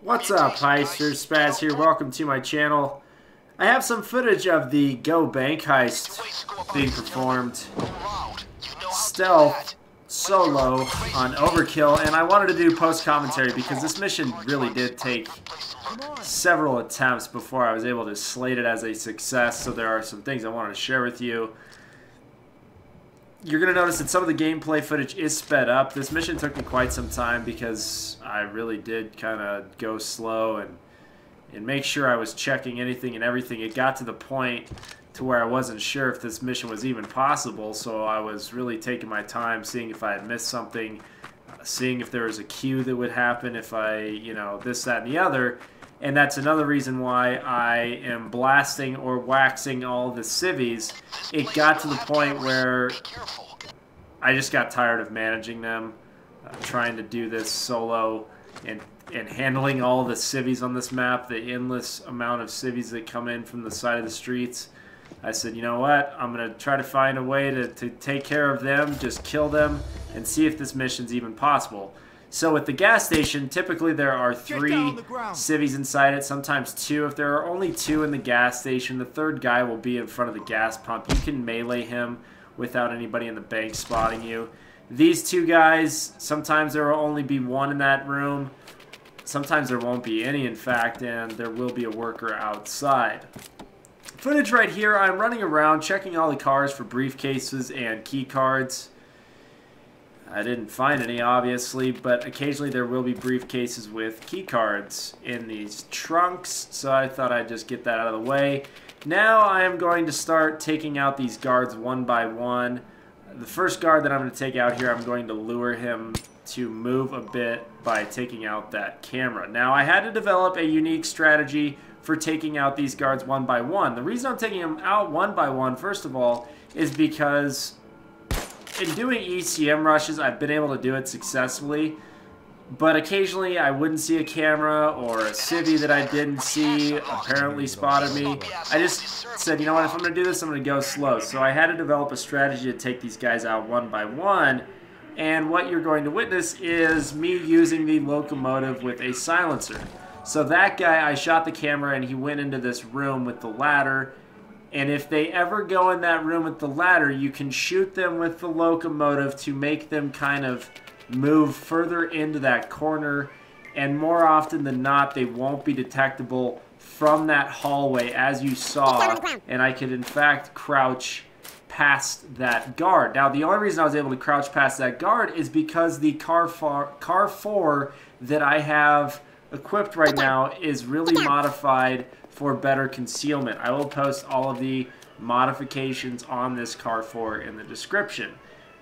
What's up, Heisters? Spaz here. Welcome to my channel. I have some footage of the Go Bank heist being performed stealth solo on Overkill, and I wanted to do post-commentary because this mission really did take several attempts before I was able to slate it as a success, so there are some things I wanted to share with you. You're going to notice that some of the gameplay footage is sped up. This mission took me quite some time because I really did kind of go slow and make sure I was checking anything and everything. It got to the point to where I wasn't sure if this mission was even possible, so I was really taking my time, seeing if I had missed something, seeing if there was a queue that would happen, if I, this, that, and the other. And that's another reason why I am blasting or waxing all the civvies. It got to the point where I just got tired of managing them, trying to do this solo and handling all the civvies on this map, the endless amount of civvies that come in from the side of the streets. I said, you know what, I'm going to try to find a way to take care of them, just kill them, and see if this mission's even possible. So at the gas station, typically there are 3 civvies inside it, sometimes 2. If there are only 2 in the gas station, the third guy will be in front of the gas pump. You can melee him without anybody in the bank spotting you. These 2 guys, sometimes there will only be 1 in that room. Sometimes there won't be any, in fact, and there will be a worker outside. Footage right here, I'm running around checking all the cars for briefcases and key cards. I didn't find any, obviously, but occasionally there will be briefcases with key cards in these trunks, so I thought I'd just get that out of the way. Now I am going to start taking out these guards one by one. The first guard that I'm going to take out here, I'm going to lure him to move a bit by taking out that camera. Now, I had to develop a unique strategy for taking out these guards one by one. The reason I'm taking them out one by one, first of all, is because in doing ECM rushes, I've been able to do it successfully, but occasionally I wouldn't see a camera or a civvy that I didn't see apparently spotted me. I just said, you know what, if I'm going to do this, I'm going to go slow. So I had to develop a strategy to take these guys out one by one, and what you're going to witness is me using the Locomotive with a silencer. So that guy, I shot the camera and he went into this room with the ladder. And if they ever go in that room with the ladder, you can shoot them with the Locomotive to make them kind of move further into that corner. And more often than not, they won't be detectable from that hallway, as you saw. And I could, in fact, crouch past that guard. Now, the only reason I was able to crouch past that guard is because the car 4 that I have equipped right now is really modified for better concealment. I will post all of the modifications on this car 4 in the description.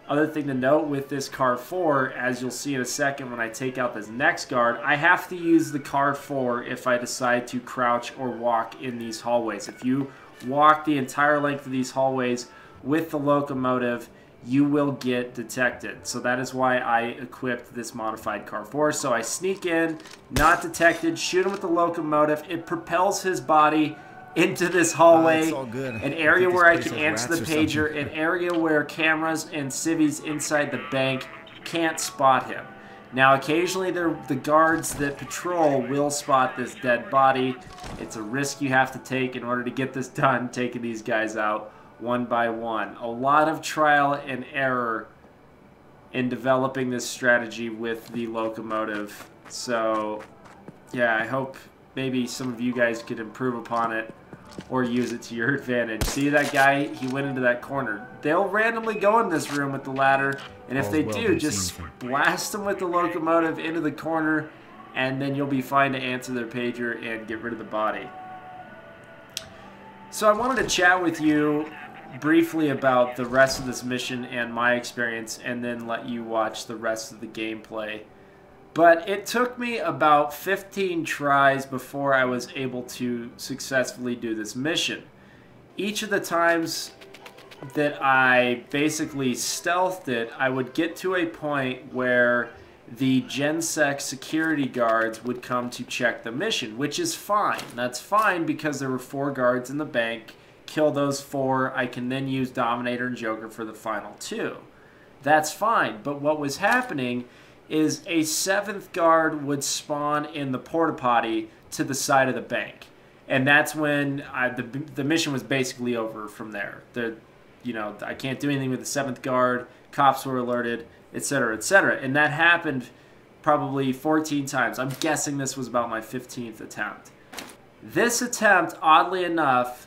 Other thing to note with this car 4, as you'll see in a second when I take out this next guard, I have to use the car 4 if I decide to crouch or walk in these hallways. If you walk the entire length of these hallways with the Locomotive, you will get detected. So that is why I equipped this modified car 4. So I sneak in, not detected, shoot him with the Locomotive. It propels his body into this hallway, an area where I can answer the pager, an area where cameras and civvies inside the bank can't spot him. Now, occasionally the guards that patrol will spot this dead body. It's a risk you have to take in order to get this done, taking these guys out one by one. A lot of trial and error in developing this strategy with the Locomotive. So, yeah, I hope maybe some of you guys could improve upon it or use it to your advantage. See that guy? He went into that corner. They'll randomly go in this room with the ladder, and if they do, just blast them with the Locomotive into the corner, and then you'll be fine to answer their pager and get rid of the body. So I wanted to chat with you briefly about the rest of this mission and my experience, and then let you watch the rest of the gameplay. But it took me about 15 tries before I was able to successfully do this mission. Each of the times that I basically stealthed it, I would get to a point where the GenSec security guards would come to check the mission, which is fine. That's fine because there were 4 guards in the bank. Kill those 4, I can then use Dominator and Joker for the final 2. That's fine, but what was happening is a 7th guard would spawn in the porta potty to the side of the bank. And that's when the mission was basically over from there. I can't do anything with the 7th guard, cops were alerted, etc., etc. And that happened probably 14 times. I'm guessing this was about my 15th attempt. This attempt, oddly enough,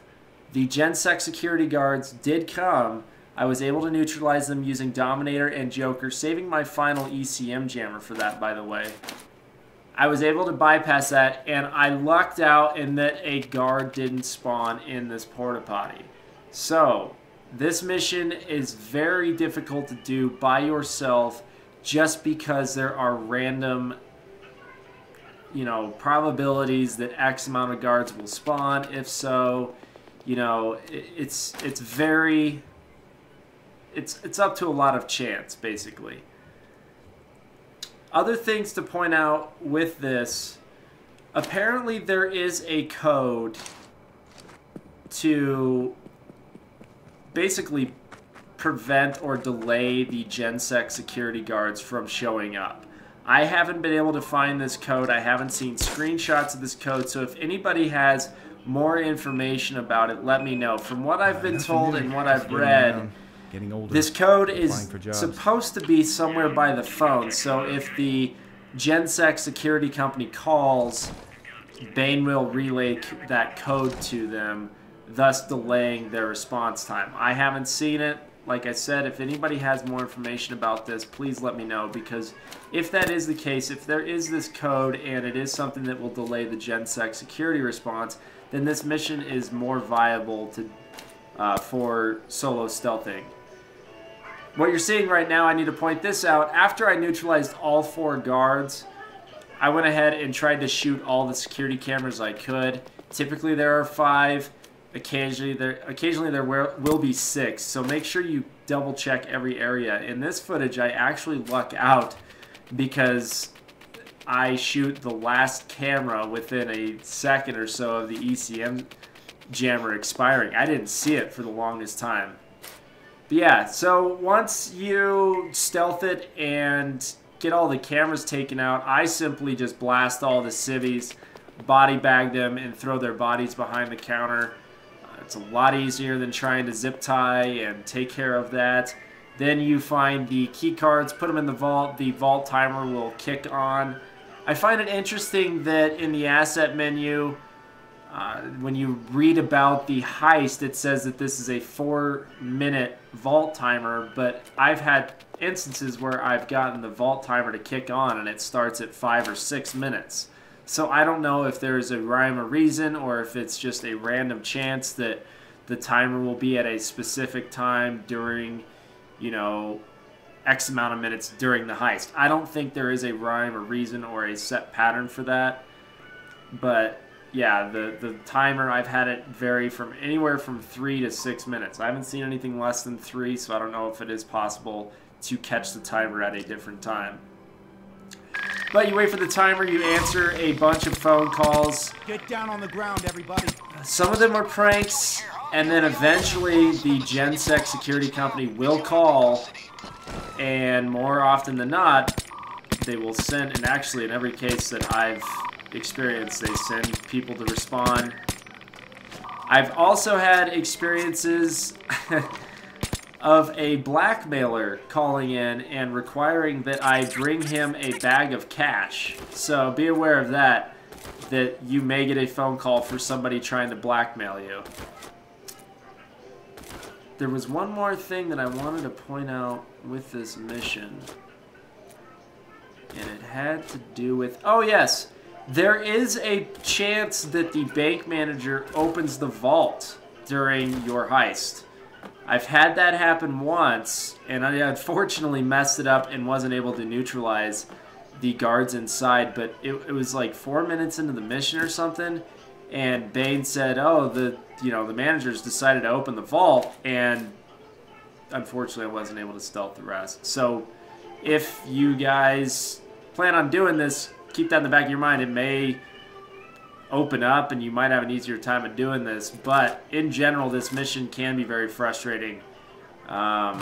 the GenSec security guards did come. I was able to neutralize them using Dominator and Joker, saving my final ECM jammer for that, by the way. I was able to bypass that, and I lucked out in that a guard didn't spawn in this porta potty. So, this mission is very difficult to do by yourself just because there are random, probabilities that X amount of guards will spawn. If so, it's up to a lot of chance, basically. Other things to point out with this, apparently there is a code to basically prevent or delay the GenSec security guards from showing up. I haven't been able to find this code. I haven't seen screenshots of this code, so if anybody has more information about it, let me know. From what I've been told and what I've read, this code is supposed to be somewhere by the phone, so if the GenSec security company calls, Bane will relay that code to them, thus delaying their response time. I haven't seen it. Like I said, if anybody has more information about this, please let me know, because if that is the case, if there is this code and it is something that will delay the GenSec security response, then this mission is more viable for solo stealthing. What you're seeing right now, I need to point this out. After I neutralized all 4 guards, I went ahead and tried to shoot all the security cameras I could. Typically there are 5. Occasionally there will be 6. So make sure you double check every area. In this footage, I actually luck out because I shoot the last camera within a second or so of the ECM jammer expiring. I didn't see it for the longest time. But yeah, so once you stealth it and get all the cameras taken out, I simply just blast all the civvies, body bag them, and throw their bodies behind the counter. It's a lot easier than trying to zip tie and take care of that. Then you find the key cards, put them in the vault timer will kick on. I find it interesting that in the asset menu, when you read about the heist, it says that this is a 4-minute vault timer, but I've had instances where I've gotten the vault timer to kick on and it starts at 5 or 6 minutes. So I don't know if there's a rhyme or reason, or if it's just a random chance that the timer will be at a specific time during, X amount of minutes during the heist. I don't think there is a rhyme or reason or a set pattern for that. But yeah, the timer, I've had it vary from anywhere from 3 to 6 minutes. I haven't seen anything less than 3, so I don't know if it is possible to catch the timer at a different time. But you wait for the timer, you answer a bunch of phone calls. Get down on the ground, everybody. Some of them are pranks, and then eventually the GenSec security company will call, and more often than not, they will send, and actually in every case that I've experienced, they send people to respond. I've also had experiences of a blackmailer calling in and requiring that I bring him a bag of cash. So be aware of that you may get a phone call for somebody trying to blackmail you. There was one more thing that I wanted to point out with this mission, and it had to do with, oh yes, there is a chance that the bank manager opens the vault during your heist. I've had that happen once, and I unfortunately messed it up and wasn't able to neutralize the guards inside, but it was like 4 minutes into the mission or something, and Bane said, oh, the managers decided to open the vault, and unfortunately I wasn't able to stealth the rest. So if you guys plan on doing this, keep that in the back of your mind. It may open up and you might have an easier time of doing this, but in general this mission can be very frustrating. I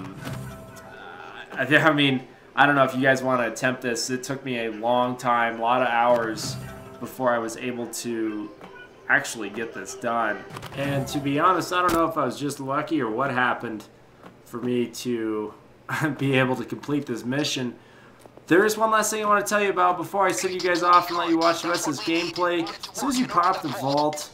mean, I don't know if you guys want to attempt this. It took me a long time, a lot of hours before I was able to actually get this done. And to be honest, I don't know if I was just lucky or what happened for me to be able to complete this mission. There is one last thing I want to tell you about before I send you guys off and let you watch the rest of this gameplay. As soon as you pop the vault,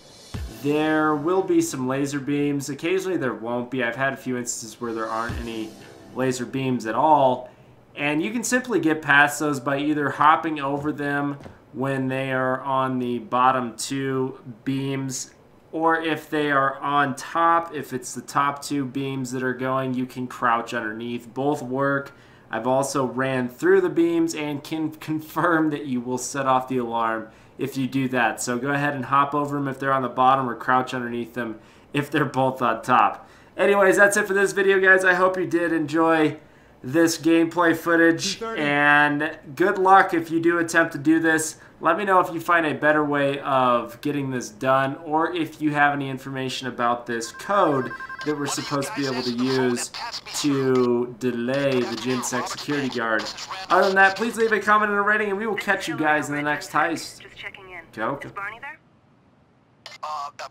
there will be some laser beams. Occasionally there won't be. I've had a few instances where there aren't any laser beams at all. And you can simply get past those by either hopping over them when they are on the bottom two beams, or if they are on top, if it's the top two beams that are going, you can crouch underneath. Both work. I've also ran through the beams and can confirm that you will set off the alarm if you do that. So go ahead and hop over them if they're on the bottom, or crouch underneath them if they're both on top. Anyways, that's it for this video, guys. I hope you did enjoy this gameplay footage, and good luck if you do attempt to do this. Let me know if you find a better way of getting this done, or if you have any information about this code that we're supposed to be able to use to delay the Ginsec security guard. Other than that, please leave a comment and a rating, and we will catch you guys in the next heist. Just checking in. Go. Is Barney there?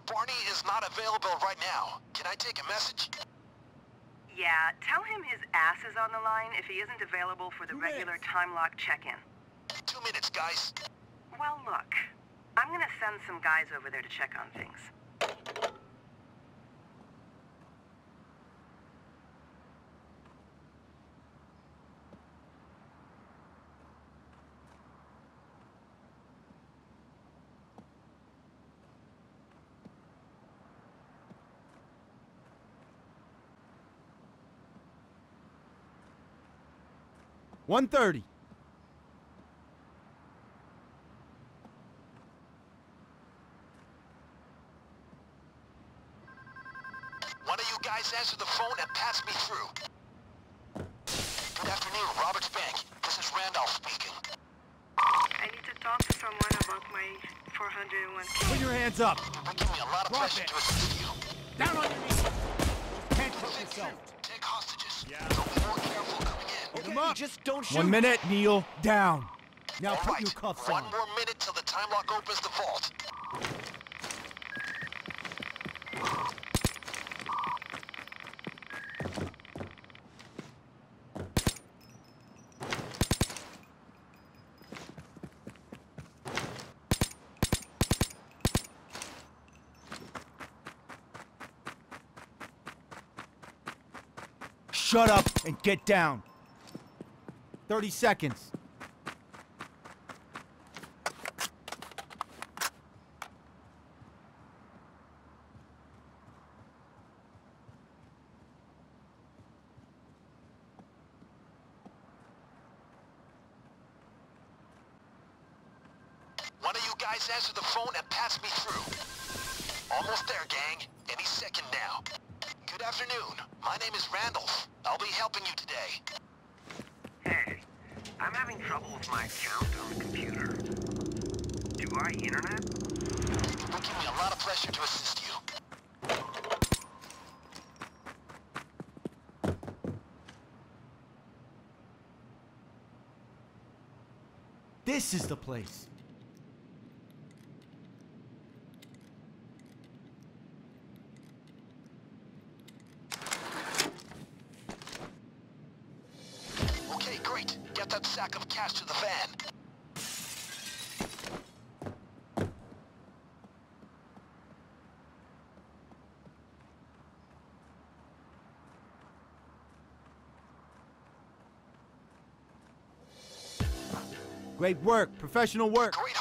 Barney is not available right now. Can I take a message? Yeah, tell him his ass is on the line if he isn't available for the regular time lock check-in. 2 minutes, guys. Well, look, I'm gonna send some guys over there to check on things. $130. One of you guys answer the phone and pass me through. Good afternoon, Roberts Bank. This is Randolph speaking. I need to talk to someone about my 401k. Put your hands up. You're giving me a lot of Drop pressure it. to assist you. Down on your knees. Can't help Thank yourself. you. Take hostages. Yeah. So be more careful coming in. Hit him up. Just don't shoot. 1 minute, kneel down. Now All put right. your cuffs One on. more minute till the time lock opens the vault. Shut up and get down. 30 seconds. One of you guys answer the phone and pass me through. Almost there, gang. Any second now. Good afternoon. My name is Randolph. I'll be helping you today. Hey, I'm having trouble with my account on the computer. Do I internet? It will give me a lot of pressure to assist you. This is the place. Okay, great. Get that sack of cash to the van. Great work. Professional work. Great